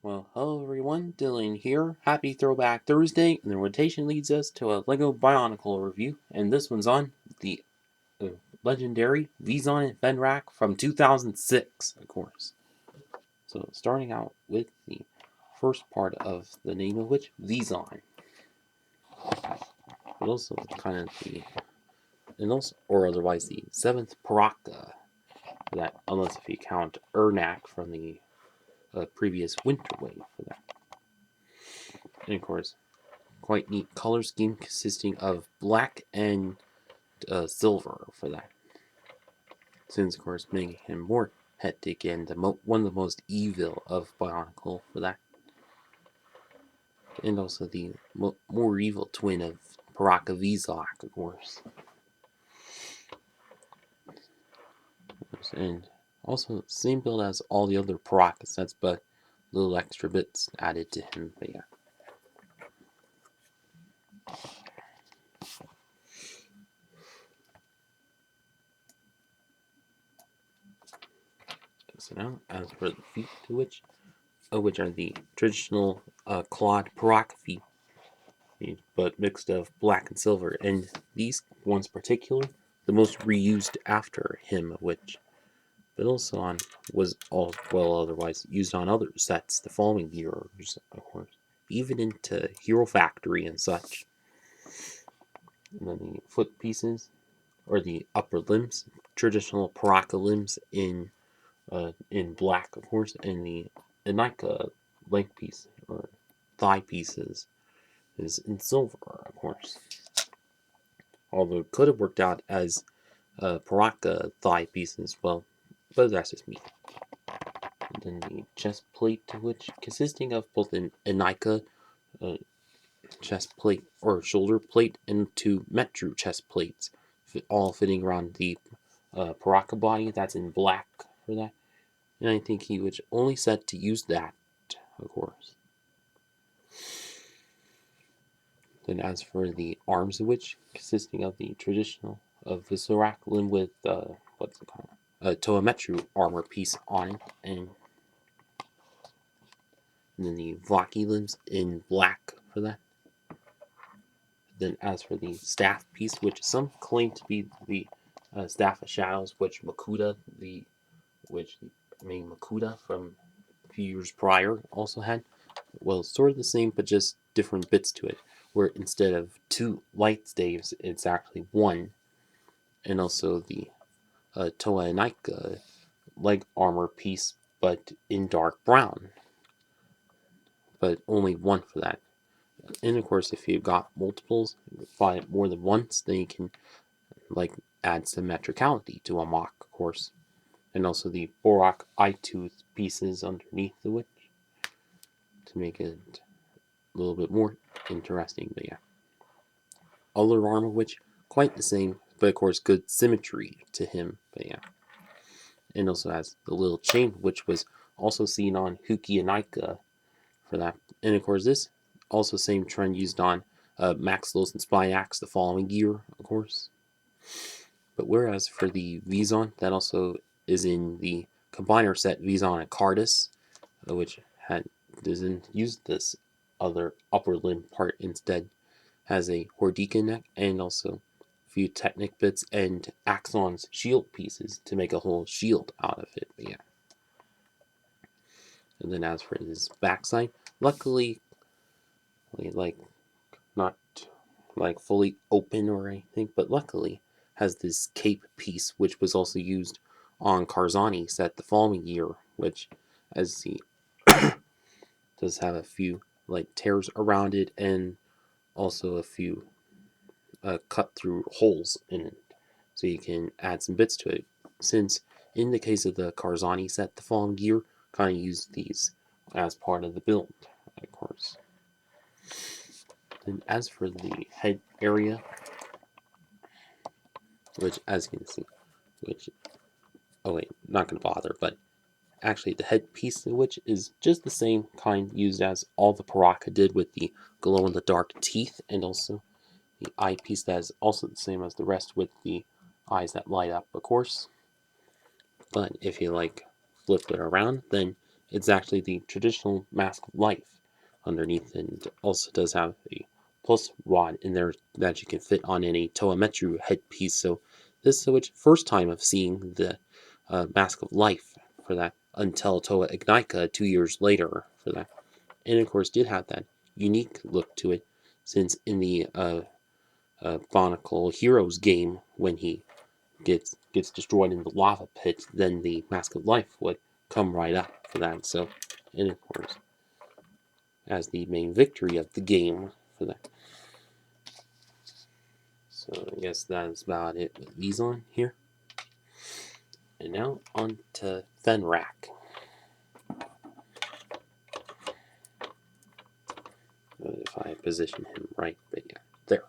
Well, hello everyone, Dylan here. Happy Throwback Thursday, and the rotation leads us to a LEGO Bionicle review, and this one's on the uh, legendary Vezon and Fenrakk from 2006, of course. So, starting out with the first part of the name of which, Vezon. But also kind of the, and also, or otherwise the 7th Paraka, that, unless if you count Ernak from the previous Winter Wave for that. And of course, quite neat color scheme consisting of black and silver for that. Since, of course, making him more hectic and one of the most evil of Bionicle for that. And also the more evil twin of Paraka Vezok, of course. And also, same build as all the other Paraka sets, but little extra bits added to him. But yeah. So now, as for the feet, which are the traditional clawed Paraka feet, but mixed of black and silver, and these ones particular, the most reused after him, which but also on was all well otherwise used on other sets the following years, of course, even into Hero Factory and such. And then the foot pieces, or the upper limbs, traditional Paraka limbs in black, of course, and the Anika leg piece or thigh pieces is in silver, of course. Although it could have worked out as Paraka thigh pieces, well, but that's just me. And then the chest plate, which consisting of both an Anika uh, chest plate or shoulder plate and two Metru chest plates, all fitting around the Paraka body. That's in black for that. And I think he was only set to use that, of course. Then as for the arms of which, consisting of the traditional Fenrakk limb with what's it called? Toametru armor piece on it, and then the Vlaki limbs in black for that. Then as for the staff piece, which some claim to be the Staff of Shadows, which Makuta from a few years prior also had, well, sort of the same, but just different bits to it. Where instead of two light staves, it's actually one, and also the Toa Naika leg armor piece, but in dark brown, but only one for that. And of course, if you've got multiples, buy it more than once, then you can add symmetricality to unlock, of course. And also the Borak eye tooth pieces underneath the witch to make it a little bit more interesting. But yeah, other armor which quite the same, but of course good symmetry to him. But yeah, and also has the little chain which was also seen on Huki and Aika for that. And of course this also same trend used on Maxilos and Spyax the following year, of course. But whereas for the Vezon, that also is in the combiner set Vezon and Cardus, which doesn't use this other upper limb part, instead has a Hordika neck and also a few Technic bits and Axon's shield pieces to make a whole shield out of it. But yeah. And then as for his backside, luckily, not fully open or anything, but luckily has this cape piece, which was also used on Karzani set the following year, which, as he does have a few tears around it and also a few cut through holes in it, so you can add some bits to it. Since in the case of the Karzani set the following year, kind of used these as part of the build, of course. And as for the head area, which as you can see, which oh wait, not gonna bother, but actually the headpiece of which is just the same kind used as all the Paraka did with the glow in the dark teeth, and also the eyepiece that is also the same as the rest with the eyes that light up, of course. But if you flip it around, then it's actually the traditional Mask of Life underneath, and also does have a plus rod in there that you can fit on any Toametru headpiece. So this is the first time of seeing the Mask of Life for that until Toa Ignika 2 years later for that. And of course did have that unique look to it, since in the Bionicle Heroes game, when he gets destroyed in the lava pit, then the Mask of Life would come right up for that. So, and of course, as the main victory of the game for that. So I guess that's about it with Vezon here. And now on to Fenrakk. If I position him right, but yeah, there.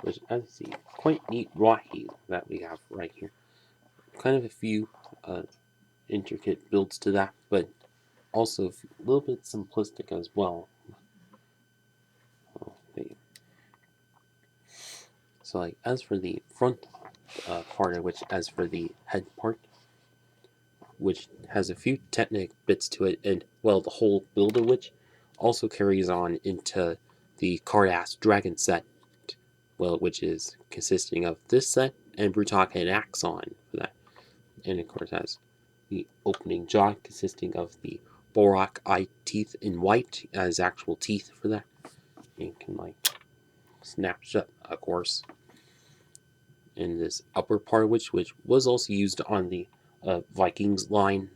Which, as you see, quite neat Rahi that we have right here. Kind of a few intricate builds to that, but also a little bit simplistic as well. So, like, as for the front part of which, as for the head part, which has a few technic bits to it, and, well, the whole build of which also carries on into the Cardass Dragon set, well, which is consisting of this set and Brutaka and Axon for that. And, of course, has the opening jaw consisting of the Borak eye teeth in white as actual teeth for that. You can, like, snap shut, of course. In this upper part of which was also used on the Vikings line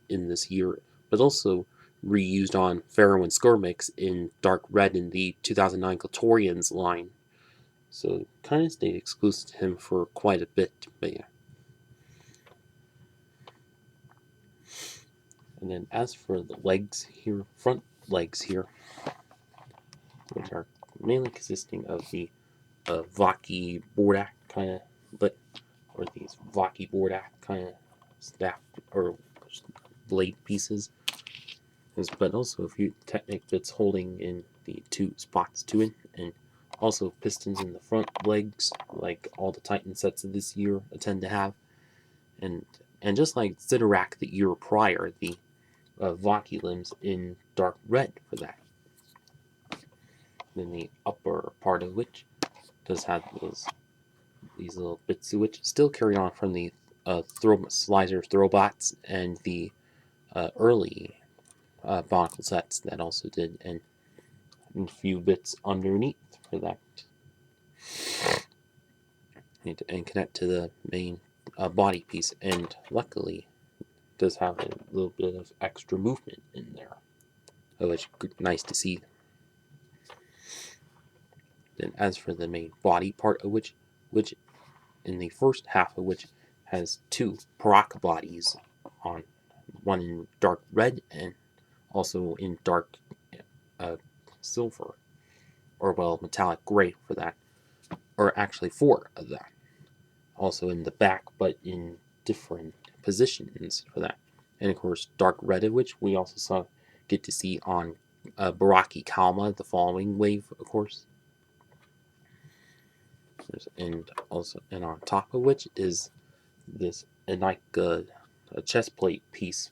in this year, but also reused on Pharaoh and Skirmix in Dark Red in the 2009 Kotorians line. So kind of stayed exclusive to him for quite a bit, but yeah. And then as for the legs here, front legs here, which are mainly consisting of the Vaki Bordak kind of, or these Vaki Bordak kind of staff or blade pieces, but also a few technic bits holding in the two spots to it, and also pistons in the front legs, like all the Titan sets of this year tend to have, and just like Sidorak the year prior, the Vaki limbs in dark red for that. Then the upper part of which does have these little bits which still carry on from the Slicer Throwbots and the early Bionicle sets that also did, and a few bits underneath for that. And connect to the main body piece, and luckily does have a little bit of extra movement in there, which is nice to see. Then as for the main body part of which in the first half of which has two Paraka bodies on, one in dark red and also in dark silver, or well, metallic gray for that, or actually four of that, also in the back, but in different positions for that. And of course, dark red, of which we also get to see on Baraki Kalma, the following wave, of course. And on top of which is this Enika chest plate piece,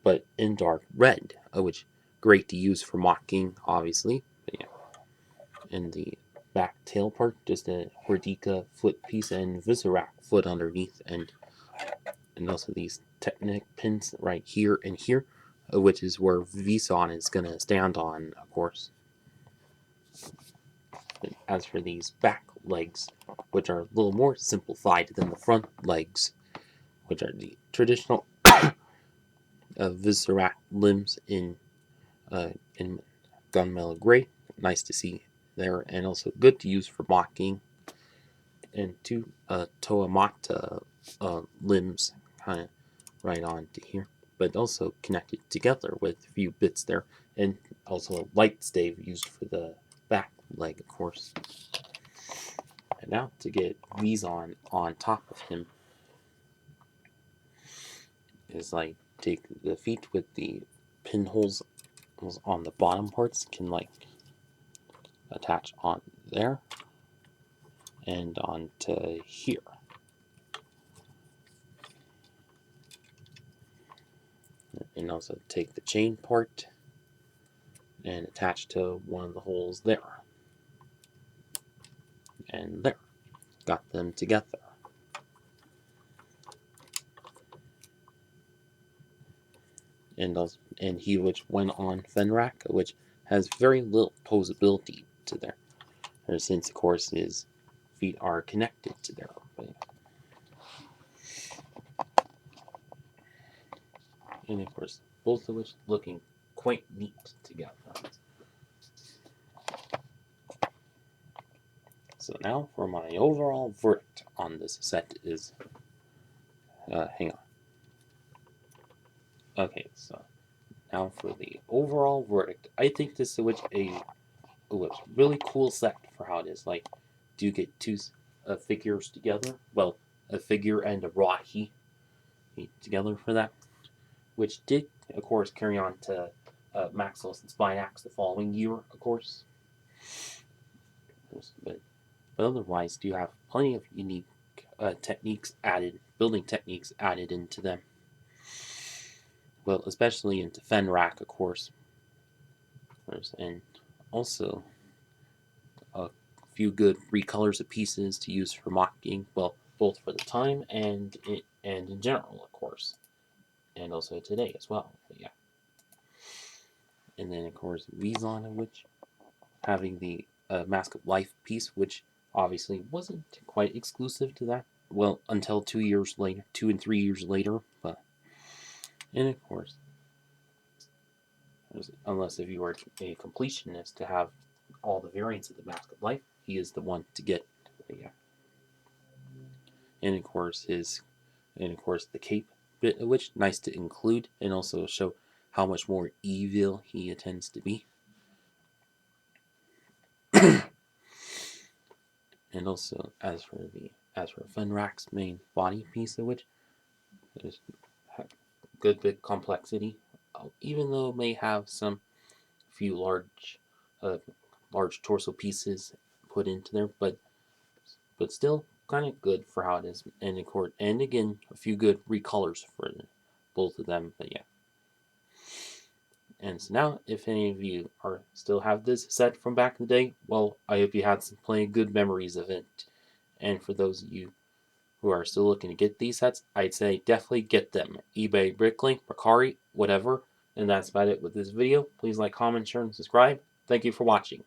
but in dark red, which great to use for mocking, obviously. But yeah. And the back tail part, just a Hordika foot piece and Visorak foot underneath, and also these Technic pins right here and here, which is where Vezon is going to stand on, of course. And as for these back legs, which are a little more simplified than the front legs, which are the traditional Visorak limbs in gunmetal gray, nice to see there, and also good to use for mocking. And two Toamata limbs kind of right on to here, but also connected together with a few bits there, and also a light stave used for the back leg, of course. And now to get Vezon on top of him is like take the feet with the pinholes on the bottom parts, can like attach on there and onto here. And also take the chain part and attach to one of the holes there. And there. Got them together. And he which went on Fenrakk, which has very little posability to there, since of course his feet are connected to there. And of course, both of which looking quite neat together. So now for my overall verdict on this set is, hang on. Okay, so now for the overall verdict, I think this is a really cool set for how it is. Like, do you get two figures together? Well, a figure and a Rahi together for that, which did, of course, carry on to Maximus and Spinax the following year, of course. But otherwise, do you have plenty of unique building techniques added into them. Well, especially into Fenrakk, of course. And also a few good recolors of pieces to use for mocking, well, both for the time and in general, of course. And also today as well. But yeah. And then, of course, Vezon, which having the Mask of Life piece, which obviously wasn't quite exclusive to that. Well, until 2 and 3 years later, but and of course, unless if you are a completionist to have all the variants of the Mask of Life, he is the one to get. Yeah. And of course the cape bit, which nice to include and also show how much more evil he intends to be. And also as for Fenrakk's main body piece, of which there's good bit complexity, even though it may have some few large torso pieces put into there, but still kind of good for how it is. And again, a few good recolors for both of them. But yeah. And so now, if any of you still have this set from back in the day, well, I hope you had some plenty of good memories of it. And for those of you who are still looking to get these sets, I'd say definitely get them. eBay, Bricklink, Mercari, whatever. And that's about it with this video. Please like, comment, share, and subscribe. Thank you for watching.